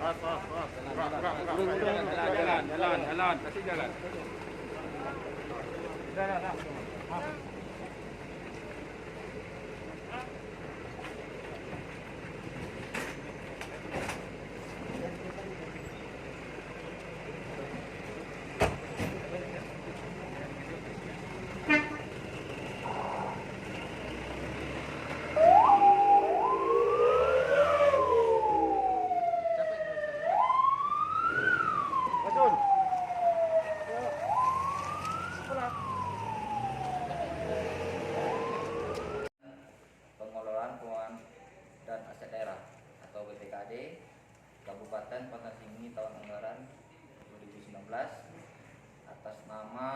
Jalan, kasih jalan. Pengelolaan Keuangan dan Aset Daerah atau BPKAD Kabupaten Pangkal Tinggi tahun anggaran 2019 atas nama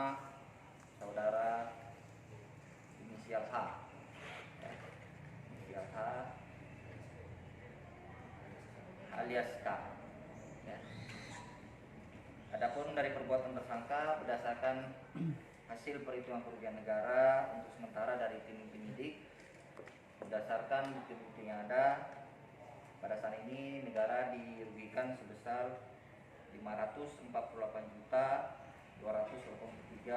saudara inisial H, inisial H alias K. Ya. Adapun dari perbuatan tersangka berdasarkan hasil perhitungan kerugian negara untuk sementara dari tim penyidik, berdasarkan bukti-bukti yang ada, pada saat ini negara dirugikan sebesar 548.283.819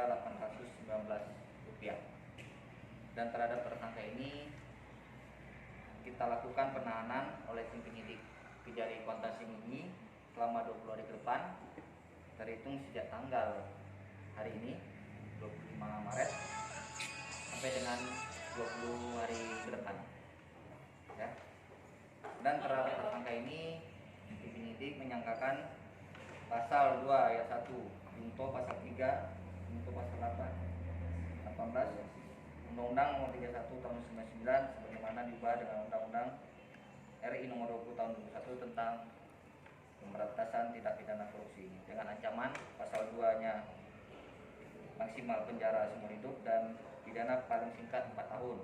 rupiah. Dan terhadap tersangka ini kita lakukan penahanan oleh tim penyidik Kejari Kuantasim ini selama 20 hari ke depan, terhitung sejak tanggal hari ini 25 Maret sampai dengan 20 hari ke depan. Ya. Dan terhadap tersangka ini tim penyidik menyangkakan pasal 2 ayat 1 junto pasal 3 junto pasal 18 Undang-Undang Nomor 31 Tahun 99 sebagaimana diubah dengan Undang-Undang RI Nomor 20 Tahun 2021 tentang pemberantasan tindak pidana korupsi dengan ancaman pasal 2-nya maksimal penjara seumur hidup dan pidana paling singkat 4 tahun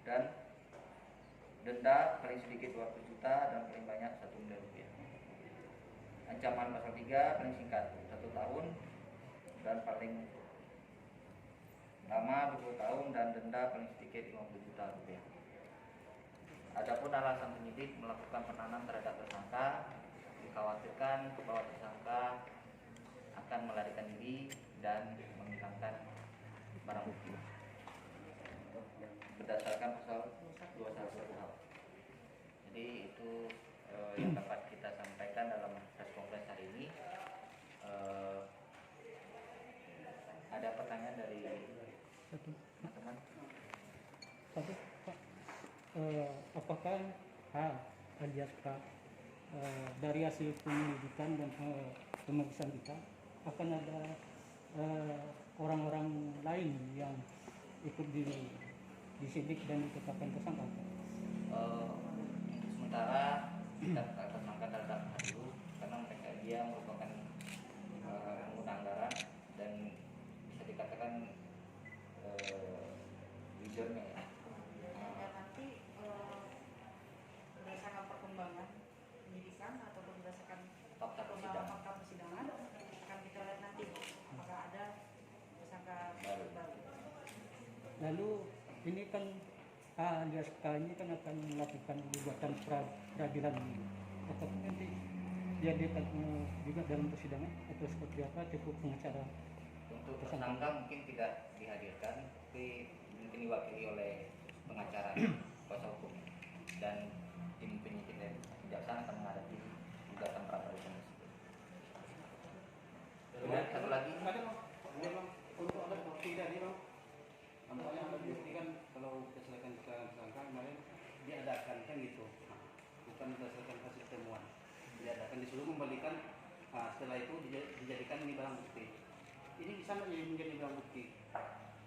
dan denda paling sedikit 200 juta dan paling banyak 1 miliar rupiah. Ancaman pasal 3 paling singkat 1 tahun dan paling lama 20 tahun dan denda paling sedikit 50 juta rupiah. Adapun alasan penyidik melakukan penahanan terhadap tersangka, dikhawatirkan bahwa tersangka akan melarikan diri dan menghilangkan barang bukti berdasarkan pasal 211 KUHP. Jadi itu yang dapat kita sampaikan dalam press conference hari ini. Ada pertanyaan dari teman-teman? Satu, Pak, apakah H alias K dari hasil penyelidikan dan pemeriksaan kita akan ada orang-orang lain yang ikut disidik dan ditetapkan tersangka? Sementara kita tersangka terhadap dulu karena mereka dia merupakan pengguna anggaran dan bisa dikatakan leadernya ya. Nanti berdasarkan perkembangan penyidikan ataupun berdasarkan perkembangan fakta persidangan akan kita lihat nanti apakah ada tersangka baru. Lalu ini kan A alias K ini kan akan melakukan gugatan peradilan ini. Apakah nanti dia juga dalam persidangan atau seperti apa, cukup pengacara? Untuk tersangka mungkin tidak dihadirkan, tapi mungkin diwakili oleh pengacara kuasa hukum dan tim penyidik dan kejaksaan akan menghadapi gugatan pra peradilan tersebut. Kemudian satu lagi, untuk ada bukti tadi bang, nampaknya ada bukti kan kalau berdasarkan keterangan tersangka kemarin diadakan kan gitu, bukan berdasarkan hasil temuan, diadakan disuruh membalikan. Setelah itu dijadikan ini barang bukti. Ini bisa nggak jadi menjadi barang bukti?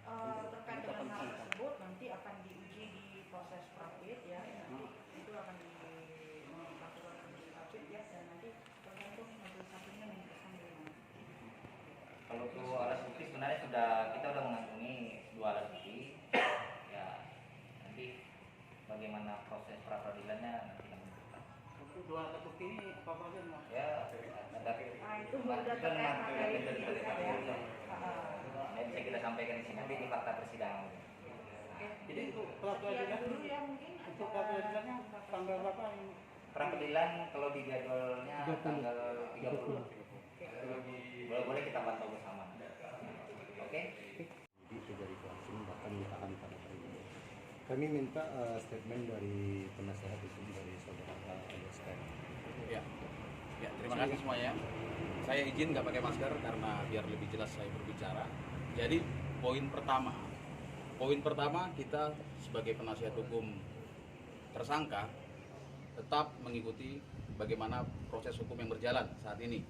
Terkait dengan hal tersebut nanti akan diuji di proses praktik ya, nanti itu akan dilakukan di praktik ya, dan nanti tergantung majelis hakimnya memutuskan bagaimana. kalau untuk alat bukti sebenarnya kita sudah mengantongi 2 alat bukti. Ya, nanti bagaimana proses pra peradilannya nanti kami tentukan. Untuk 2 alat bukti ini apa aja bang? Ya, ada Itu sudah terkait materi penyidikan ya. bisa kita sampaikan di sini nanti di fakta persidangan. Jadi untuk pra peradilan Dulu ya mungkin untuk pra peradilannya tanggal berapa ini? pra peradilan kalau di jadwalnya 20. tanggal 30. 20. Boleh kita pantau bersama. Oke? Itu dari Klasing bahkan ditahan pada hari ini. Kami minta statement dari penasehat hukum dari saudara alias K. Ya, terima kasih semuanya. Saya izin nggak pakai masker karena biar lebih jelas saya berbicara. Jadi poin pertama kita sebagai penasihat hukum tersangka tetap mengikuti bagaimana proses hukum yang berjalan saat ini.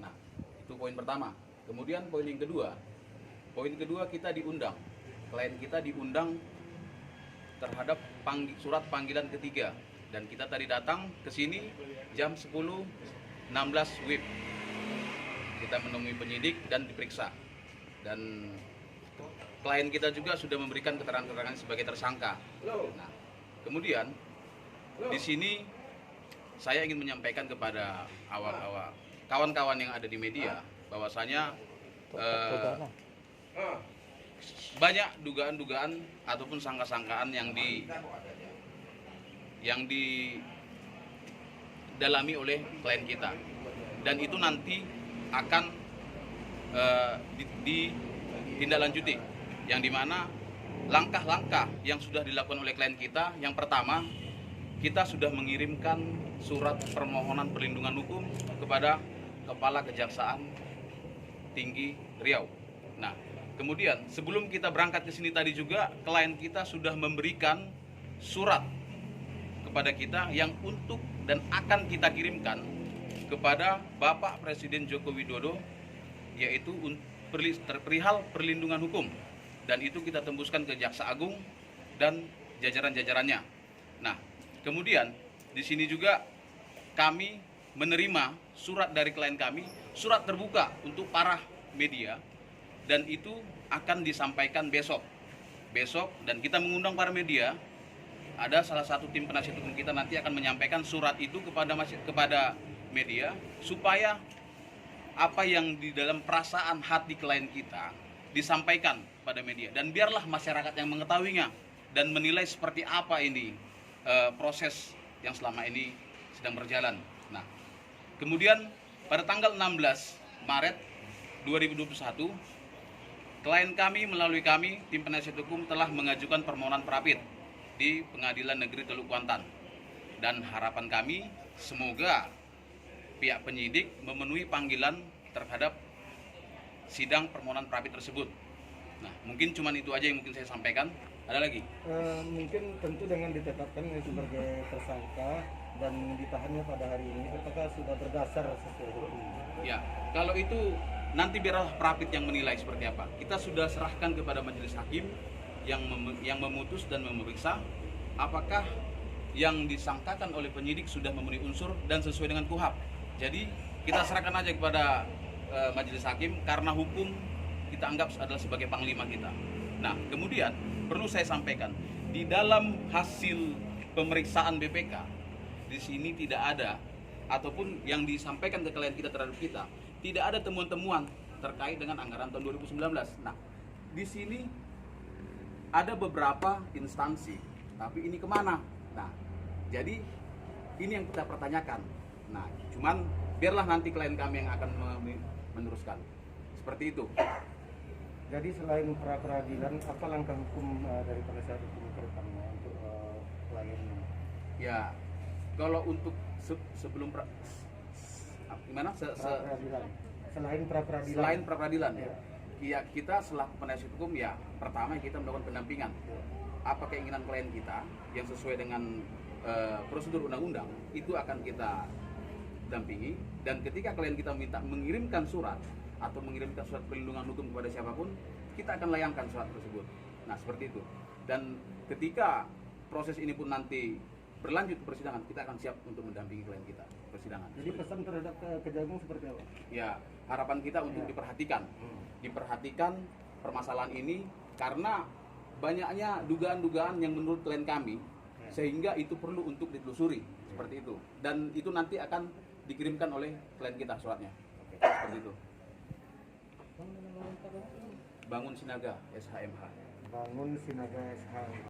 Nah, itu poin pertama. Kemudian poin kedua kita diundang. Klien kita diundang terhadap surat panggilan ketiga, dan kita tadi datang ke sini jam 10.16 WIB. Kita menemui penyidik dan diperiksa, dan klien kita juga sudah memberikan keterangan-keterangan sebagai tersangka. Nah, kemudian di sini saya ingin menyampaikan kepada awak-awak kawan-kawan yang ada di media bahwasanya banyak dugaan-dugaan ataupun sangka-sangkaan yang didalami oleh klien kita, dan itu nanti akan ditindaklanjuti, yang dimana langkah-langkah yang sudah dilakukan oleh klien kita. Yang pertama, kita sudah mengirimkan surat permohonan perlindungan hukum kepada Kepala Kejaksaan Tinggi Riau. Nah, kemudian sebelum kita berangkat ke sini tadi juga klien kita sudah memberikan surat kepada kita yang untuk dan akan kita kirimkan kepada Bapak Presiden Joko Widodo, yaitu perihal perlindungan hukum, dan itu kita tembuskan ke Jaksa Agung dan jajaran-jajarannya. Nah, kemudian di sini juga kami menerima surat dari klien kami, surat terbuka untuk para media, dan itu akan disampaikan besok, dan kita mengundang para media. Ada salah satu tim penasihat hukum kita nanti akan menyampaikan surat itu kepada media, supaya apa yang di dalam perasaan hati klien kita disampaikan pada media, dan biarlah masyarakat yang mengetahuinya dan menilai seperti apa ini proses yang selama ini sedang berjalan. Nah, kemudian pada tanggal 16 Maret 2021, klien kami melalui kami, tim penasihat hukum, telah mengajukan permohonan prapit di Pengadilan Negeri Teluk Kuantan, dan harapan kami semoga pihak penyidik memenuhi panggilan terhadap sidang permohonan prapit tersebut. Nah, mungkin cuma itu aja yang mungkin saya sampaikan. Ada lagi? Mungkin tentu dengan ditetapkan sebagai tersangka dan ditahannya pada hari ini, apakah sudah berdasar sesuai hukum? Ya, kalau itu nanti biarlah prapit yang menilai seperti apa. Kita sudah serahkan kepada majelis hakim yang memutus dan memeriksa apakah yang disangkakan oleh penyidik sudah memenuhi unsur dan sesuai dengan KUHAP. Jadi kita serahkan aja kepada majelis hakim, karena hukum kita anggap adalah sebagai panglima kita. Nah, kemudian perlu saya sampaikan, di dalam hasil pemeriksaan BPK di sini tidak ada, ataupun yang disampaikan ke klien kita terhadap kita, tidak ada temuan-temuan terkait dengan anggaran tahun 2019. Nah, di sini ada beberapa instansi, tapi ini kemana? Nah, jadi ini yang kita pertanyakan. Nah, cuman biarlah nanti klien kami yang akan meneruskan. Seperti itu. Jadi selain pra peradilan, apa langkah hukum dari penasihat hukum ke depannya untuk kliennya? Ya, kalau untuk sebelum gimana? Pra-peradilan. Selain pra-peradilan. Selain pra peradilan ya. Ya, kita selaku penasihat hukum ya, pertama kita melakukan pendampingan. Apa keinginan klien kita yang sesuai dengan prosedur undang-undang, itu akan kita dampingi, dan ketika klien kita minta mengirimkan surat atau mengirimkan surat perlindungan hukum kepada siapapun, kita akan layangkan surat tersebut. Nah, seperti itu. Dan ketika proses ini pun nanti berlanjut ke persidangan, kita akan siap untuk mendampingi klien kita persidangan. Jadi pesan terhadap Kejagung seperti apa? Ya, harapan kita untuk diperhatikan permasalahan ini, karena banyaknya dugaan-dugaan yang menurut klien kami, sehingga itu perlu untuk ditelusuri, seperti itu. Dan itu nanti akan dikirimkan oleh klien kita suratnya. Seperti itu. Bangun Sinaga SHMH. Bangun Sinaga SH.